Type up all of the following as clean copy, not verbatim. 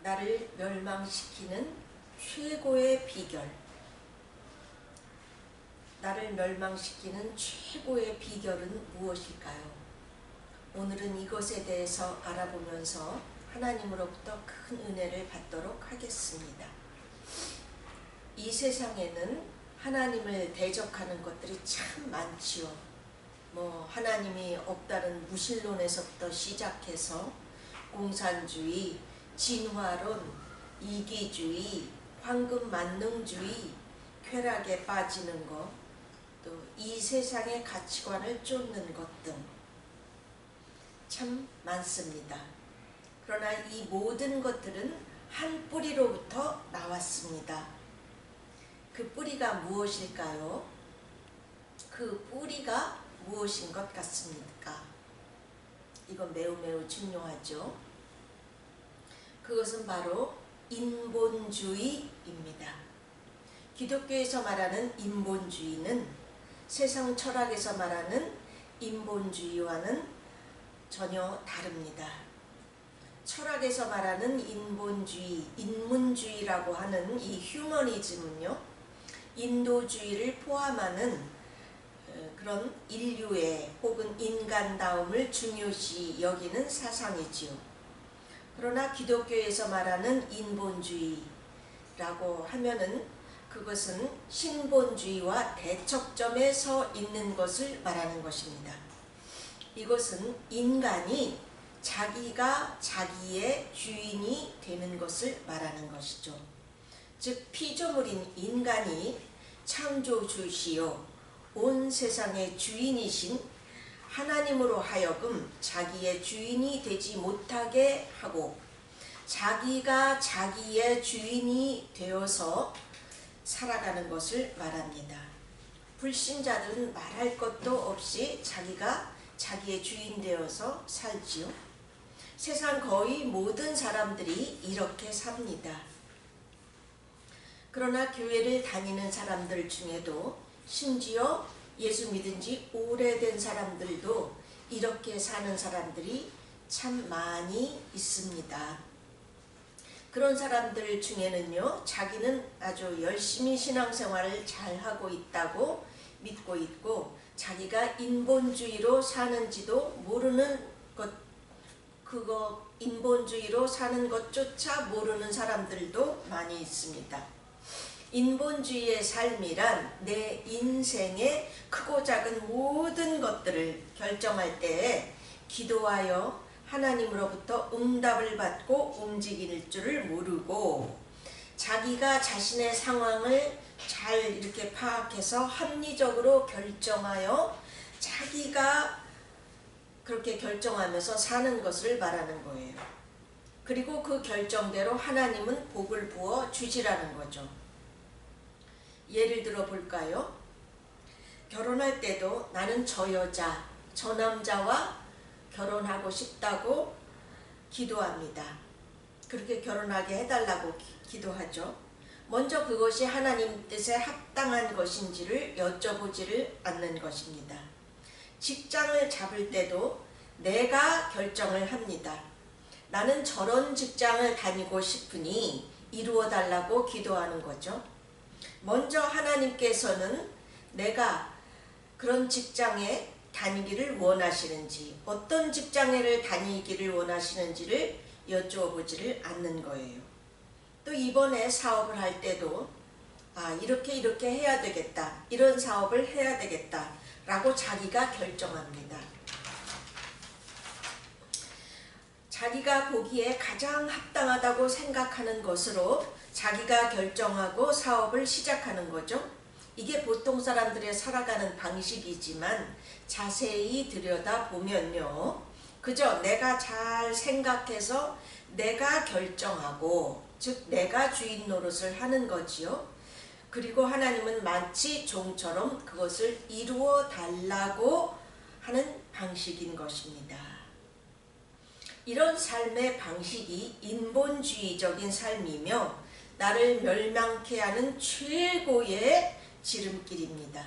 나를 멸망시키는 최고의 비결. 나를 멸망시키는 최고의 비결은 무엇일까요? 오늘은 이것에 대해서 알아보면서 하나님으로부터 큰 은혜를 받도록 하겠습니다. 이 세상에는 하나님을 대적하는 것들이 참 많지요. 하나님이 없다는 무신론에서부터 시작해서 공산주의, 진화론, 이기주의, 황금만능주의, 쾌락에 빠지는 것, 또 이 세상의 가치관을 쫓는 것 등 참 많습니다. 그러나 이 모든 것들은 한 뿌리로부터 나왔습니다. 그 뿌리가 무엇일까요? 그 뿌리가 무엇인 것 같습니까? 이건 매우 중요하죠. 그것은 바로 인본주의입니다. 기독교에서 말하는 인본주의는 세상 철학에서 말하는 인본주의와는 전혀 다릅니다. 철학에서 말하는 인본주의, 인문주의라고 하는 이 휴머니즘은요, 인도주의를 포함하는 그런 인류의 혹은 인간다움을 중요시 여기는 사상이지요. 그러나 기독교에서 말하는 인본주의라고 하면은 그것은 신본주의와 대척점에 서 있는 것을 말하는 것입니다. 이것은 인간이 자기가 자기의 주인이 되는 것을 말하는 것이죠. 즉 피조물인 인간이 창조주시요 온 세상의 주인이신 하나님으로 하여금 자기의 주인이 되지 못하게 하고 자기가 자기의 주인이 되어서 살아가는 것을 말합니다. 불신자들은 말할 것도 없이 자기가 자기의 주인 되어서 살지요. 세상 거의 모든 사람들이 이렇게 삽니다. 그러나 교회를 다니는 사람들 중에도 심지어 예수 믿은 지 오래된 사람들도 이렇게 사는 사람들이 참 많이 있습니다. 그런 사람들 중에는요, 자기는 아주 열심히 신앙생활을 잘하고 있다고 믿고 있고 자기가 인본주의로 사는지도 모르는 것, 그거 인본주의로 사는 것조차 모르는 사람들도 많이 있습니다. 인본주의의 삶이란 내 인생의 크고 작은 모든 것들을 결정할 때에 기도하여 하나님으로부터 응답을 받고 움직일 줄을 모르고 자기가 자신의 상황을 잘 이렇게 파악해서 합리적으로 결정하여 자기가 그렇게 결정하면서 사는 것을 말하는 거예요. 그리고 그 결정대로 하나님은 복을 부어 주시라는 거죠. 예를 들어 볼까요? 결혼할 때도 나는 저 여자, 저 남자와 결혼하고 싶다고 기도합니다. 그렇게 결혼하게 해달라고 기도하죠. 먼저 그것이 하나님 뜻에 합당한 것인지를 여쭤보지를 않는 것입니다. 직장을 잡을 때도 내가 결정을 합니다. 나는 저런 직장을 다니고 싶으니 이루어달라고 기도하는 거죠. 먼저 하나님께서는 내가 그런 직장에 다니기를 원하시는지, 어떤 직장을 다니기를 원하시는지를 여쭤보지를 않는 거예요. 또 이번에 사업을 할 때도 이렇게 해야 되겠다, 이런 사업을 해야 되겠다 라고 자기가 결정합니다. 자기가 보기에 가장 합당하다고 생각하는 것으로 자기가 결정하고 사업을 시작하는 거죠. 이게 보통 사람들의 살아가는 방식이지만 자세히 들여다보면요, 그저 내가 잘 생각해서 내가 결정하고, 즉 내가 주인 노릇을 하는 거지요. 그리고 하나님은 마치 종처럼 그것을 이루어 달라고 하는 방식인 것입니다. 이런 삶의 방식이 인본주의적인 삶이며 나를 멸망케 하는 최고의 지름길입니다.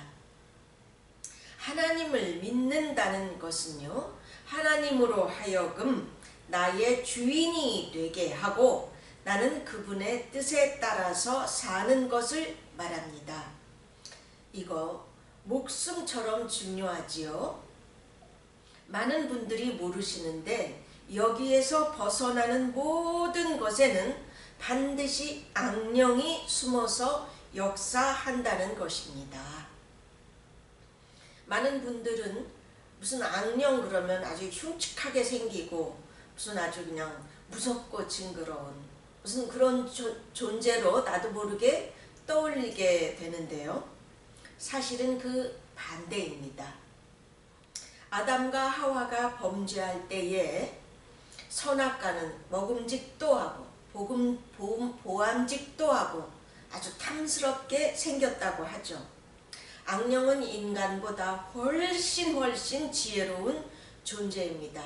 하나님을 믿는다는 것은요, 하나님으로 하여금 나의 주인이 되게 하고 나는 그분의 뜻에 따라서 사는 것을 말합니다. 이거 목숨처럼 중요하지요. 많은 분들이 모르시는데 여기에서 벗어나는 모든 것에는 반드시 악령이 숨어서 역사한다는 것입니다. 많은 분들은 무슨 악령 그러면 아주 흉측하게 생기고 무슨 아주 그냥 무섭고 징그러운 무슨 그런 존재로 나도 모르게 떠올리게 되는데요. 사실은 그 반대입니다. 아담과 하와가 범죄할 때에 선악과는 먹음직도 하고 보암직도 하고 아주 탐스럽게 생겼다고 하죠. 악령은 인간보다 훨씬 지혜로운 존재입니다.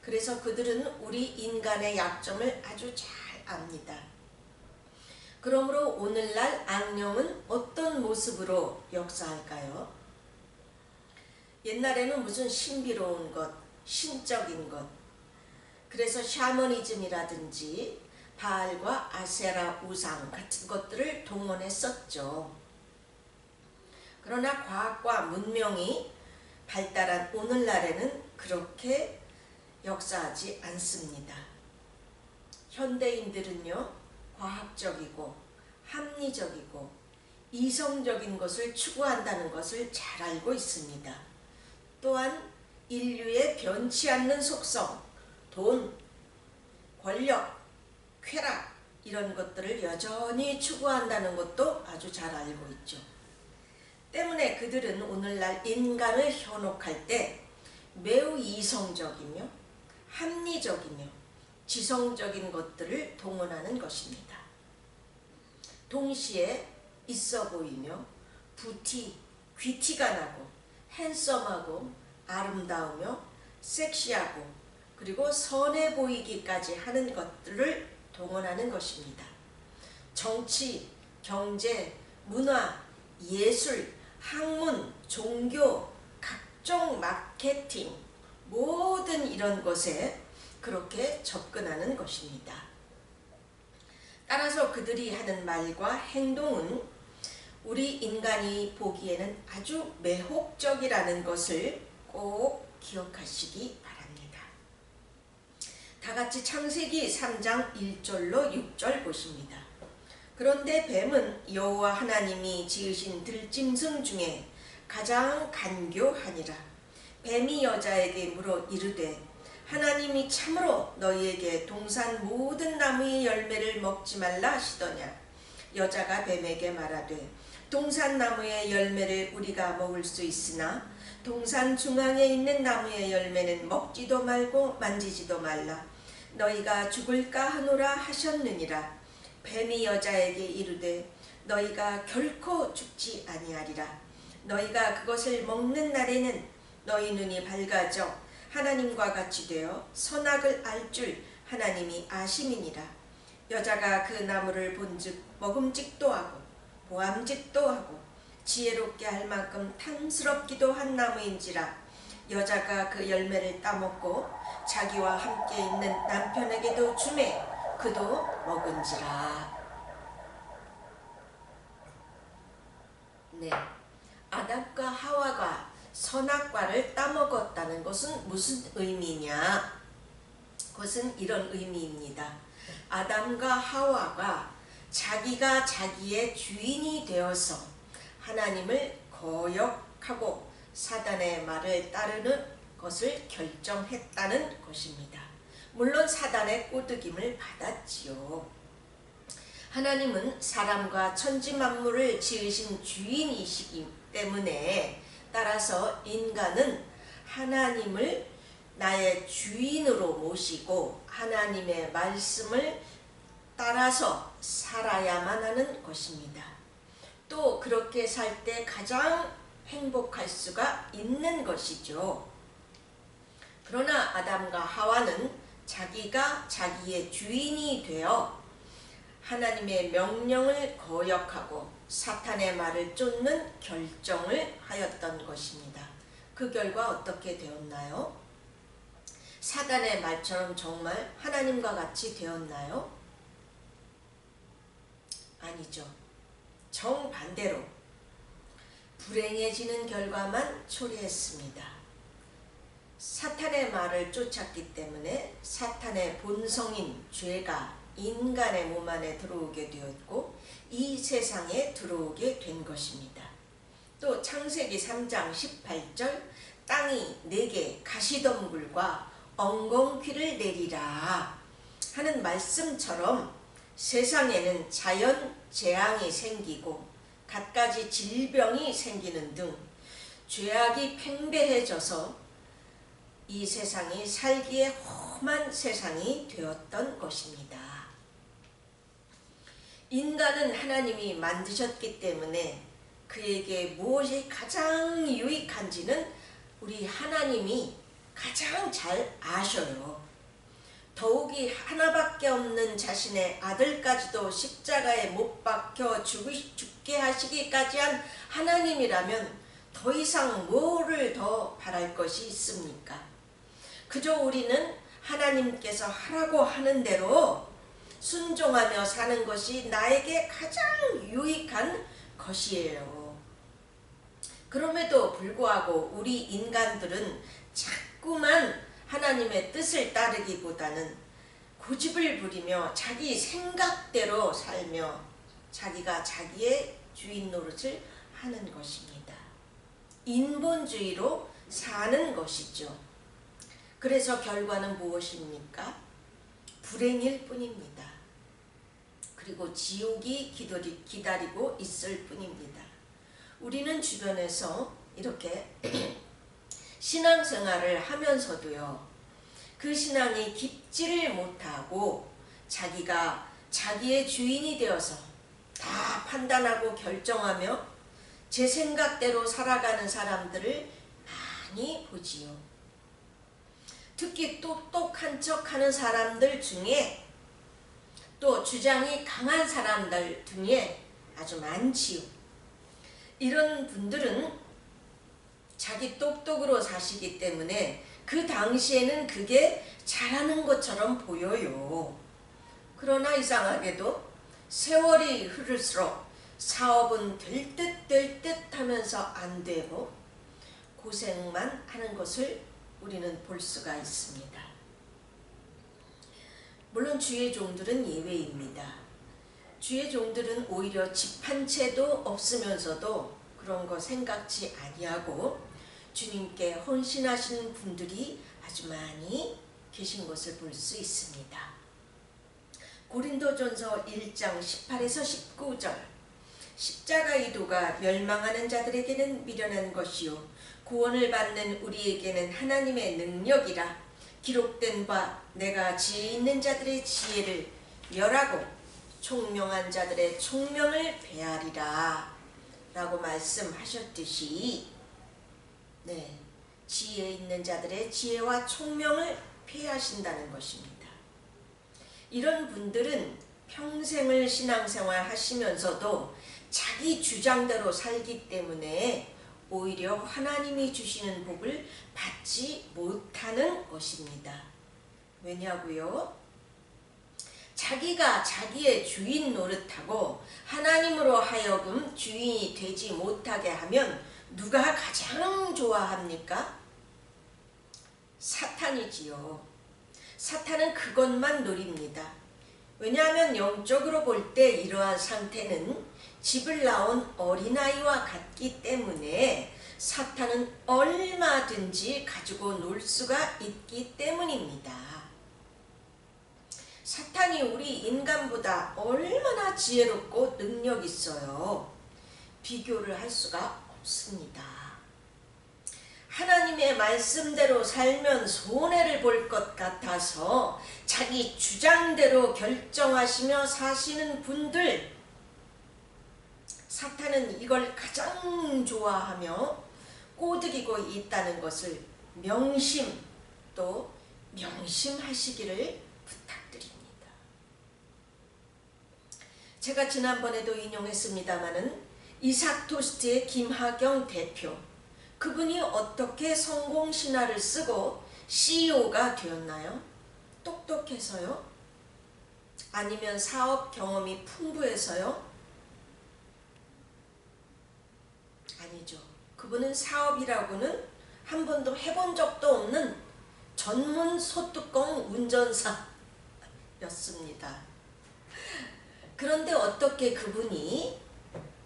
그래서 그들은 우리 인간의 약점을 아주 잘 압니다. 그러므로 오늘날 악령은 어떤 모습으로 역사할까요? 옛날에는 무슨 신비로운 것, 신적인 것, 그래서 샤머니즘이라든지 바알과 아세라 우상 같은 것들을 동원했었죠. 그러나 과학과 문명이 발달한 오늘날에는 그렇게 역사하지 않습니다. 현대인들은요, 과학적이고 합리적이고 이성적인 것을 추구한다는 것을 잘 알고 있습니다. 또한 인류의 변치 않는 속성, 돈, 권력, 쾌락 이런 것들을 여전히 추구한다는 것도 아주 잘 알고 있죠. 때문에 그들은 오늘날 인간을 현혹할 때 매우 이성적이며 합리적이며 지성적인 것들을 동원하는 것입니다. 동시에 있어 보이며 귀티가 나고 핸섬하고 아름다우며 섹시하고 그리고 선해 보이기까지 하는 것들을 동원하는 것입니다. 정치, 경제, 문화, 예술, 학문, 종교, 각종 마케팅 모든 이런 것에 그렇게 접근하는 것입니다. 따라서 그들이 하는 말과 행동은 우리 인간이 보기에는 아주 매혹적이라는 것을 꼭 기억하시기 바랍니다. 다 같이 창세기 3장 1절로 6절 보십니다. 그런데 뱀은 여호와 하나님이 지으신 들짐승 중에 가장 간교하니라. 뱀이 여자에게 물어 이르되 하나님이 참으로 너희에게 동산 모든 나무의 열매를 먹지 말라 하시더냐. 여자가 뱀에게 말하되 동산 나무의 열매를 우리가 먹을 수 있으나 동산 중앙에 있는 나무의 열매는 먹지도 말고 만지지도 말라. 너희가 죽을까 하노라 하셨느니라. 뱀이 여자에게 이르되 너희가 결코 죽지 아니하리라. 너희가 그것을 먹는 날에는 너희 눈이 밝아져 하나님과 같이 되어 선악을 알 줄 하나님이 아심이니라. 여자가 그 나무를 본즉 먹음직도 하고 보암직도 하고 지혜롭게 할 만큼 탐스럽기도 한 나무인지라. 여자가 그 열매를 따먹고 자기와 함께 있는 남편에게도 주매 그도 먹은지라. 네, 아담과 하와가 선악과를 따먹었다는 것은 무슨 의미냐? 그것은 이런 의미입니다. 아담과 하와가 자기가 자기의 주인이 되어서 하나님을 거역하고 사단의 말을 따르는 것을 결정했다는 것입니다. 물론 사단의 꼬드김을 받았지요. 하나님은 사람과 천지 만물을 지으신 주인이시기 때문에 따라서 인간은 하나님을 나의 주인으로 모시고 하나님의 말씀을 따라서 살아야만 하는 것입니다. 또 그렇게 살 때 가장 행복할 수가 있는 것이죠. 그러나 아담과 하와는 자기가 자기의 주인이 되어 하나님의 명령을 거역하고 사탄의 말을 쫓는 결정을 하였던 것입니다. 그 결과 어떻게 되었나요? 사단의 말처럼 정말 하나님과 같이 되었나요? 아니죠. 정반대로 불행해지는 결과만 초래했습니다. 사탄의 말을 쫓았기 때문에 사탄의 본성인 죄가 인간의 몸 안에 들어오게 되었고 이 세상에 들어오게 된 것입니다. 또 창세기 3장 18절 땅이 내게 가시덤불과 엉겅퀴를 내리라 하는 말씀처럼 세상에는 자연 재앙이 생기고 갖가지 질병이 생기는 등 죄악이 팽배해져서 이 세상이 살기에 험한 세상이 되었던 것입니다. 인간은 하나님이 만드셨기 때문에 그에게 무엇이 가장 유익한지는 우리 하나님이 가장 잘 아셔요. 더욱이 하나밖에 없는 자신의 아들까지도 십자가에 못 박혀 죽게 하시기까지 한 하나님이라면 더 이상 뭐를 더 바랄 것이 있습니까? 그저 우리는 하나님께서 하라고 하는 대로 순종하며 사는 것이 나에게 가장 유익한 것이에요. 그럼에도 불구하고 우리 인간들은 자꾸만 하나님의 뜻을 따르기보다는 고집을 부리며 자기 생각대로 살며 자기가 자기의 주인 노릇을 하는 것입니다. 인본주의로 사는 것이죠. 그래서 결과는 무엇입니까? 불행일 뿐입니다. 그리고 지옥이 기다리고 있을 뿐입니다. 우리는 주변에서 이렇게 신앙생활을 하면서도요, 그 신앙이 깊지를 못하고 자기가 자기의 주인이 되어서 다 판단하고 결정하며 제 생각대로 살아가는 사람들을 많이 보지요. 특히 똑똑한 척하는 사람들 중에 또 주장이 강한 사람들 중에 아주 많지요. 이런 분들은 자기 똑똑으로 사시기 때문에 그 당시에는 그게 잘하는 것처럼 보여요. 그러나 이상하게도 세월이 흐를수록 사업은 될 듯 하면서 안 되고 고생만 하는 것을 우리는 볼 수가 있습니다. 물론 주의 종들은 예외입니다. 주의 종들은 오히려 집 한 채도 없으면서도 그런 거 생각지 아니하고 주님께 헌신하시는 분들이 아주 많이 계신 것을 볼 수 있습니다. 고린도전서 1장 18에서 19절 십자가 이도가 멸망하는 자들에게는 미련한 것이요 구원을 받는 우리에게는 하나님의 능력이라 기록된 바 내가 지혜 있는 자들의 지혜를 멸하고 총명한 자들의 총명을 배하리라 라고 말씀하셨듯이 지혜 있는 자들의 지혜와 총명을 폐하신다는 것입니다. 이런 분들은 평생을 신앙생활 하시면서도 자기 주장대로 살기 때문에 오히려 하나님이 주시는 복을 받지 못하는 것입니다. 왜냐고요? 자기가 자기의 주인 노릇하고 하나님으로 하여금 주인이 되지 못하게 하면 누가 가장 좋아합니까? 사탄이지요. 사탄은 그것만 노립니다. 왜냐하면 영적으로 볼 때 이러한 상태는 집을 나온 어린아이와 같기 때문에 사탄은 얼마든지 가지고 놀 수가 있기 때문입니다. 사탄이 우리 인간보다 얼마나 지혜롭고 능력 있어요. 비교를 할 수가 없습니다. 하나님의 말씀대로 살면 손해를 볼 것 같아서 자기 주장대로 결정하시며 사시는 분들, 사탄은 이걸 가장 좋아하며 꼬드기고 있다는 것을 명심하시기를 부탁드립니다. 제가 지난번에도 인용했습니다마는 이삭 토스트의 김하경 대표, 그분이 어떻게 성공신화를 쓰고 CEO가 되었나요? 똑똑해서요? 아니면 사업 경험이 풍부해서요? 아니죠. 그분은 사업이라고는 한 번도 해본 적도 없는 전문 소뚜껑 운전사였습니다. 그런데 어떻게 그분이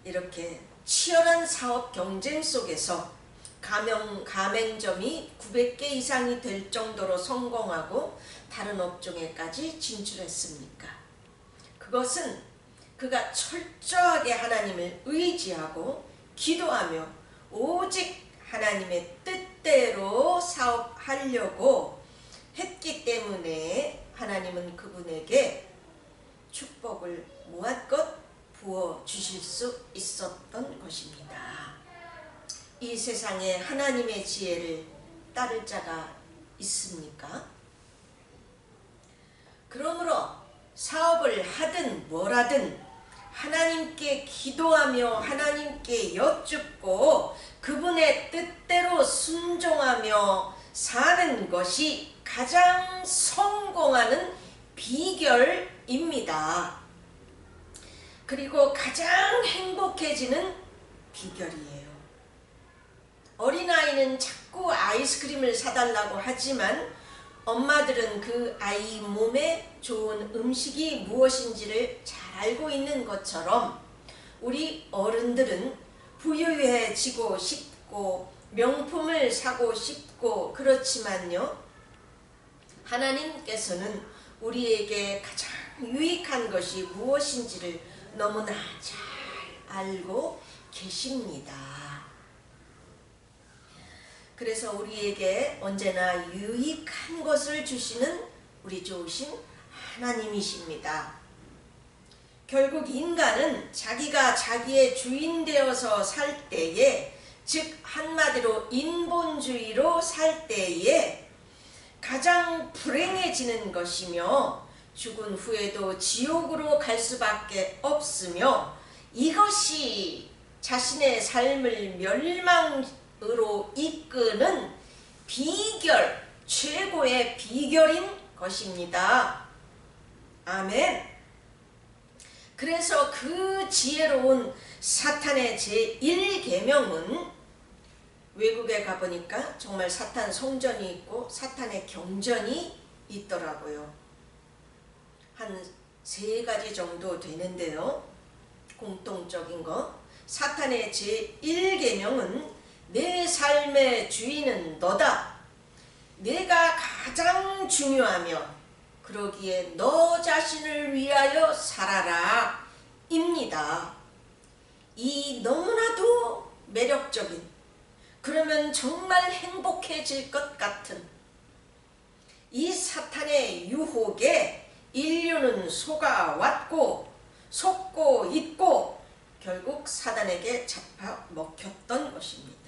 이렇게 치열한 사업 경쟁 속에서 가맹점이 900개 이상이 될 정도로 성공하고 다른 업종에까지 진출했습니까? 그것은 그가 철저하게 하나님을 의지하고 기도하며 오직 하나님의 뜻대로 사업하려고 했기 때문에 하나님은 그분에게 축복을 무한껏 부어주실 수 있었던 것입니다. 이 세상에 하나님의 지혜를 따를 자가 있습니까? 그러므로 사업을 하든 뭘 하든 하나님께 기도하며 하나님께 여쭙고 그분의 뜻대로 순종하며 사는 것이 가장 성공하는 비결입니다. 그리고 가장 행복해지는 비결이에요. 어린아이는 자꾸 아이스크림을 사달라고 하지만 엄마들은 그 아이 몸에 좋은 음식이 무엇인지를 잘 알고 있는 것처럼 우리 어른들은 부유해지고 싶고 명품을 사고 싶고 그렇지만요, 하나님께서는 우리에게 가장 유익한 것이 무엇인지를 너무나 잘 알고 계십니다. 그래서 우리에게 언제나 유익한 것을 주시는 우리 좋으신 하나님이십니다. 결국 인간은 자기가 자기의 주인 되어서 살 때에, 즉 한마디로 인본주의로 살 때에 가장 불행해지는 것이며 죽은 후에도 지옥으로 갈 수밖에 없으며 이것이 자신의 삶을 멸망으로 이끄는 비결, 최고의 비결인 것입니다. 아멘. 그래서 그 지혜로운 사탄의 제1계명은 외국에 가보니까 정말 사탄 성전이 있고 사탄의 경전이 있더라고요. 한 3가지 정도 되는데요. 공통적인 거. 사탄의 제1계명은 내 삶의 주인은 너다. 내가 가장 중요하며 그러기에 너 자신을 위하여 살아라 입니다. 이 너무나도 매력적인, 그러면 정말 행복해질 것 같은 이 사탄의 유혹에 인류는 속아왔고 속고 있고 결국 사단에게 잡아먹혔던 것입니다.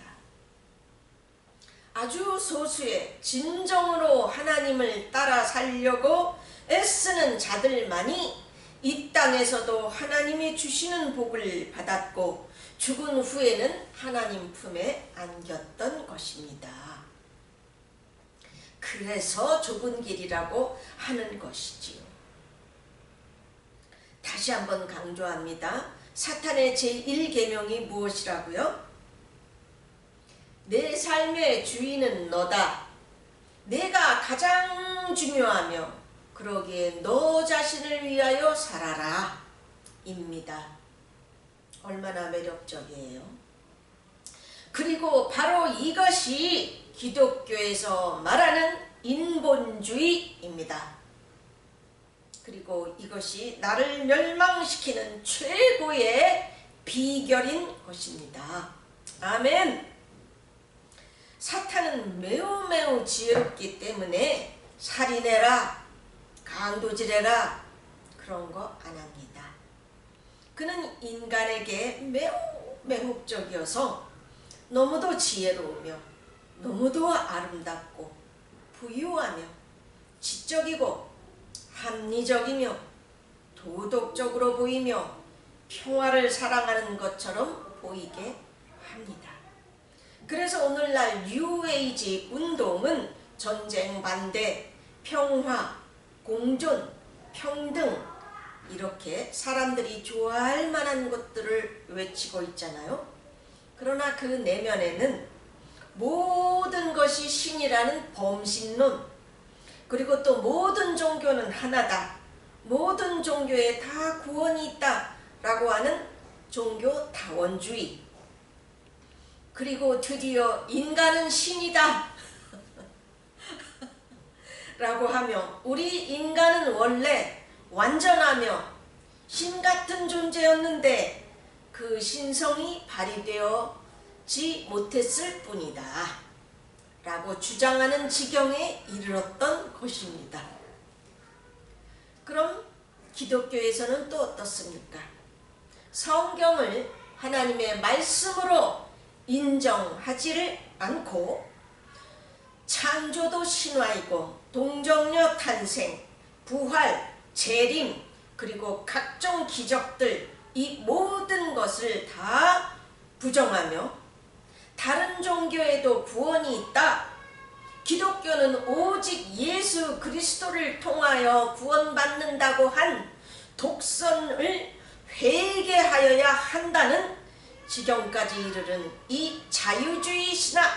아주 소수의 진정으로 하나님을 따라 살려고 애쓰는 자들만이 이 땅에서도 하나님이 주시는 복을 받았고 죽은 후에는 하나님 품에 안겼던 것입니다. 그래서 좁은 길이라고 하는 것이지요. 다시 한번 강조합니다. 사탄의 제1계명이 무엇이라고요? 내 삶의 주인은 너다. 내가 가장 중요하며 그러기에 너 자신을 위하여 살아라 입니다. 얼마나 매력적이에요. 그리고 바로 이것이 기독교에서 말하는 인본주의입니다. 그리고 이것이 나를 멸망시키는 최고의 비결인 것입니다. 아멘. 사탄은 매우 지혜롭기 때문에 살인해라, 강도질해라 그런 거 안 합니다. 그는 인간에게 매우 매혹적이어서 너무도 지혜로우며 너무도 아름답고 부유하며 지적이고 합리적이며 도덕적으로 보이며 평화를 사랑하는 것처럼 보이게 합니다. 그래서 오늘날 뉴에이지 운동은 전쟁 반대, 평화, 공존, 평등 이렇게 사람들이 좋아할 만한 것들을 외치고 있잖아요. 그러나 그 내면에는 모든 것이 신이라는 범신론, 그리고 또 모든 종교는 하나다, 모든 종교에 다 구원이 있다 라고 하는 종교 다원주의, 그리고 드디어 인간은 신이다 라고 하며, 우리 인간은 원래 완전하며 신같은 존재였는데 그 신성이 발휘되어지 못했을 뿐이다 라고 주장하는 지경에 이르렀던 것입니다. 그럼 기독교에서는 또 어떻습니까? 성경을 하나님의 말씀으로 인정하지를 않고 창조도 신화이고 동정녀 탄생, 부활, 재림, 그리고 각종 기적들, 이 모든 것을 다 부정하며 다른 종교에도 구원이 있다, 기독교는 오직 예수 그리스도를 통하여 구원받는다고 한 독선을 회개하여야 한다는 지경까지 이르는 이 자유주의 신학,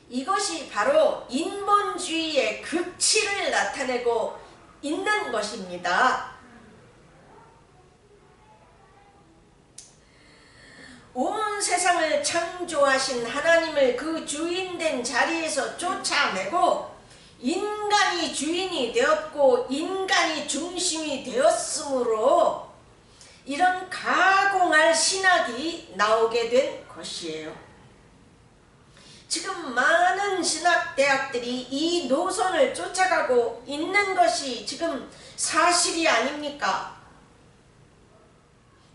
이것이 바로 인본주의의 극치를 나타내고 있는 것입니다. 온 세상을 창조하신 하나님을 그 주인된 자리에서 쫓아내고 인간이 주인이 되었고 인간이 중심이 되었으므로 이런 가공할 신학이 나오게 된 것이에요. 지금 많은 신학대학들이 이 노선을 쫓아가고 있는 것이 지금 사실이 아닙니까?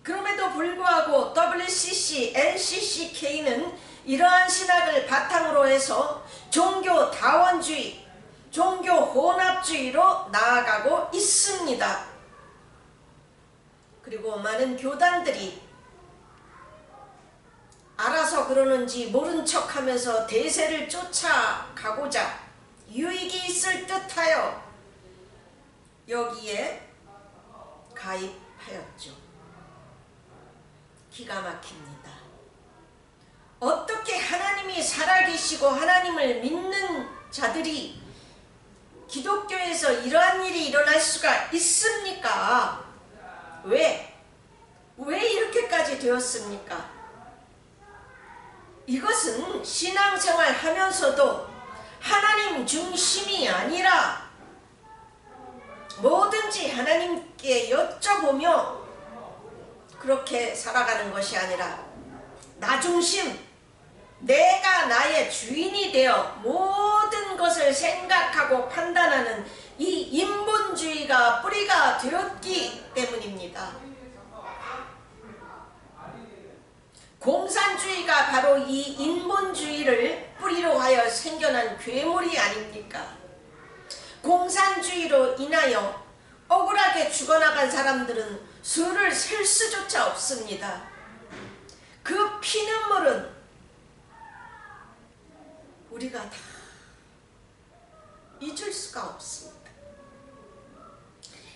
그럼에도 불구하고 WCC, LCCK는 이러한 신학을 바탕으로 해서 종교 다원주의, 종교 혼합주의로 나아가고 있습니다. 그리고 많은 교단들이 알아서 그러는지 모른 척하면서 대세를 쫓아가고자 유익이 있을 듯하여 여기에 가입하였죠. 기가 막힙니다. 어떻게 하나님이 살아계시고 하나님을 믿는 자들이 기독교에서 이러한 일이 일어날 수가 있습니까? 왜 이렇게까지 되었습니까? 이것은 신앙생활 하면서도 하나님 중심이 아니라 뭐든지 하나님께 여쭤보며 그렇게 살아가는 것이 아니라 나 중심, 내가 나의 주인이 되어 모든 것을 생각하고 판단하는 이 인본주의가 뿌리가 되었기 때문입니다. 공산주의가 바로 이 인본주의를 뿌리로 하여 생겨난 괴물이 아닙니까? 공산주의로 인하여 억울하게 죽어나간 사람들은 수를 셀 수조차 없습니다. 그 피눈물은 우리가 다 잊을 수가 없습니다.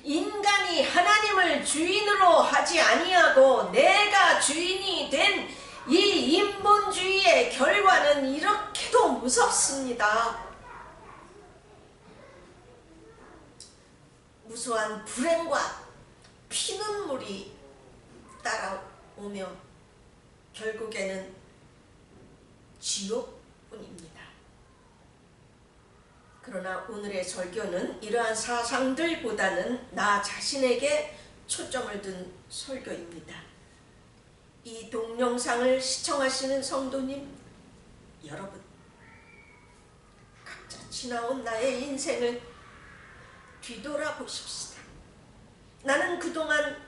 인간이 하나님을 주인으로 하지 아니하고 내가 주인이 된 이 인본주의의 결과는 이렇게도 무섭습니다. 무수한 불행과 피눈물이 따라오며 결국에는 지옥뿐입니다. 그러나 오늘의 설교는 이러한 사상들보다는 나 자신에게 초점을 둔 설교입니다. 이 동영상을 시청하시는 성도님 여러분, 각자 지나온 나의 인생을 뒤돌아보십시다. 나는 그동안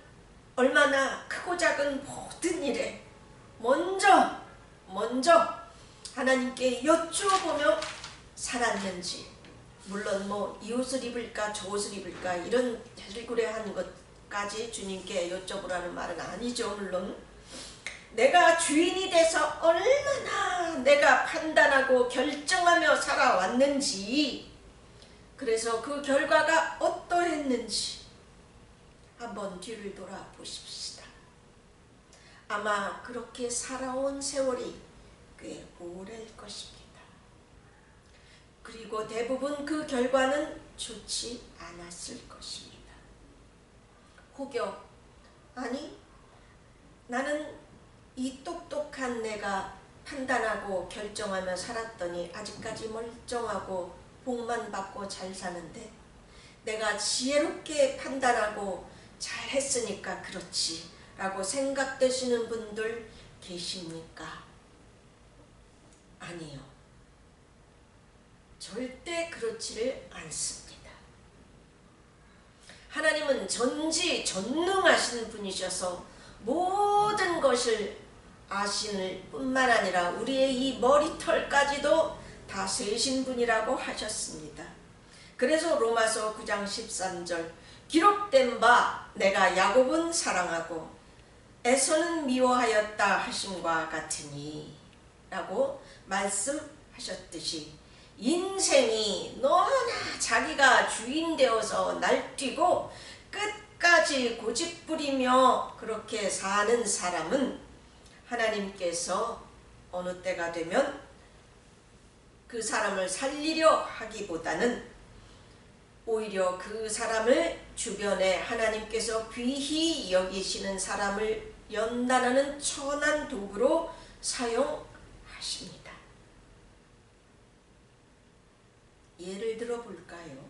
얼마나 크고 작은 모든 일에 먼저 하나님께 여쭈어보며 살았는지, 물론 이 옷을 입을까 저 옷을 입을까 이런 헬구레한 것까지 주님께 여쭤보라는 말은 아니죠. 물론 내가 주인이 돼서 얼마나 내가 판단하고 결정하며 살아왔는지, 그래서 그 결과가 어떠했는지 한번 뒤를 돌아보십시다. 아마 그렇게 살아온 세월이 꽤 오래일 것입니다. 그리고 대부분 그 결과는 좋지 않았을 것입니다. 혹여 아니 나는 이 똑똑한 내가 판단하고 결정하며 살았더니 아직까지 멀쩡하고 복만 받고 잘 사는데 내가 지혜롭게 판단하고 잘 했으니까 그렇지 라고 생각되시는 분들 계십니까? 아니요. 절대 그렇지를 않습니다. 하나님은 전지전능하신 분이셔서 모든 것을 아시는 뿐만 아니라 우리의 이 머리털까지도 다 세신 분이라고 하셨습니다. 그래서 로마서 9장 13절 기록된 바 내가 야곱은 사랑하고 에서는 미워하였다 하심과 같으니 라고 말씀하셨듯이 인생이 너무나 자기가 주인 되어서 날뛰고 끝까지 고집부리며 그렇게 사는 사람은 하나님께서 어느 때가 되면 그 사람을 살리려 하기보다는 오히려 그 사람을 주변에 하나님께서 귀히 여기시는 사람을 연단하는 천한 도구로 사용하십니다. 예를 들어 볼까요?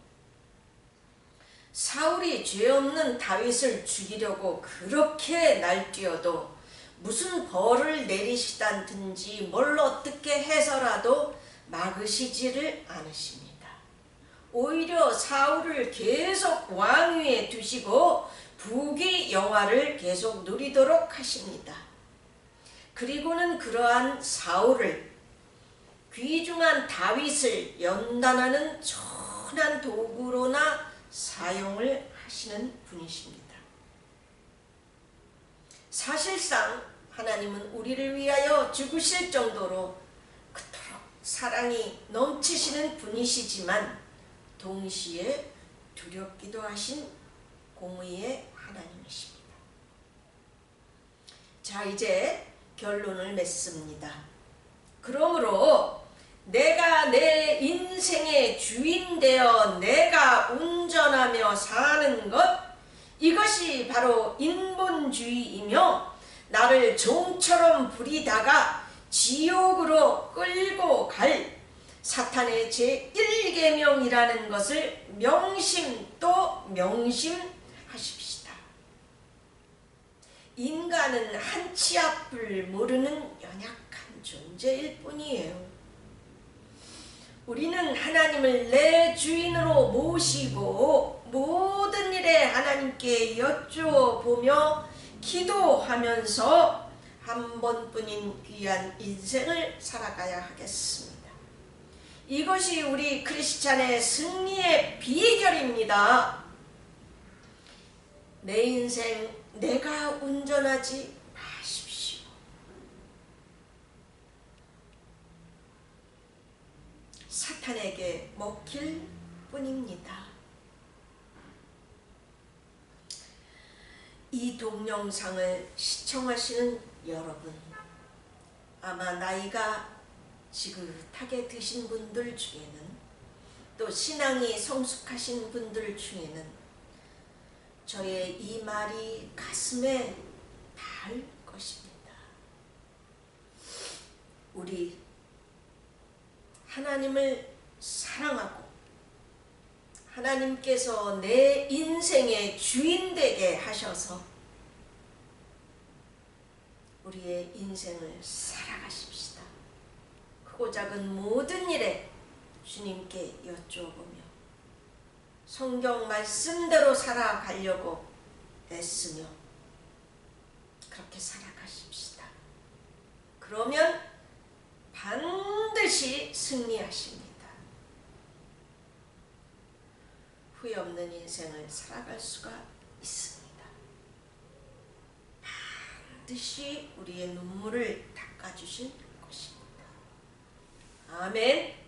사울이 죄 없는 다윗을 죽이려고 그렇게 날뛰어도 무슨 벌을 내리시다든지 뭘 어떻게 해서라도 막으시지를 않으십니다. 오히려 사울을 계속 왕위에 두시고 부귀 영화를 계속 누리도록 하십니다. 그리고는 그러한 사울을 귀중한 다윗을 연단하는 천한 도구로나 사용을 하시는 분이십니다. 사실상 하나님은 우리를 위하여 죽으실 정도로 그토록 사랑이 넘치시는 분이시지만 동시에 두렵기도 하신 공의의 하나님이십니다. 자, 이제 결론을 맺습니다. 그러므로 내가 내 인생의 주인 되어 내가 운전하며 사는 것, 이것이 바로 인본주의이며 나를 종처럼 부리다가 지옥으로 끌고 갈 사탄의 제1계명이라는 것을 명심 또 명심하십시다. 인간은 한치 앞을 모르는 연약한 존재일 뿐이에요. 우리는 하나님을 내 주인으로 모시고 모든 일에 하나님께 여쭈어보며 기도하면서 한 번뿐인 귀한 인생을 살아가야 하겠습니다. 이것이 우리 크리스찬의 승리의 비결입니다. 내 인생 내가 운전하지 마십시오. 사탄에게 먹힐 뿐입니다. 이 동영상을 시청하시는 여러분, 아마 나이가 지긋하게 드신 분들 중에는 또 신앙이 성숙하신 분들 중에는 저의 이 말이 가슴에 닿을 것입니다. 우리 하나님을 사랑하고 하나님께서 내 인생의 주인 되게 하셔서 우리의 인생을 살아가십시다. 크고 작은 모든 일에 주님께 여쭈어보며 성경 말씀대로 살아가려고 애쓰며 그렇게 살아가십시다. 그러면 반드시 승리하십니다. 후회 없는 인생을 살아갈 수가 있습니다. 반드시 우리의 눈물을 닦아주실 것입니다. 아멘.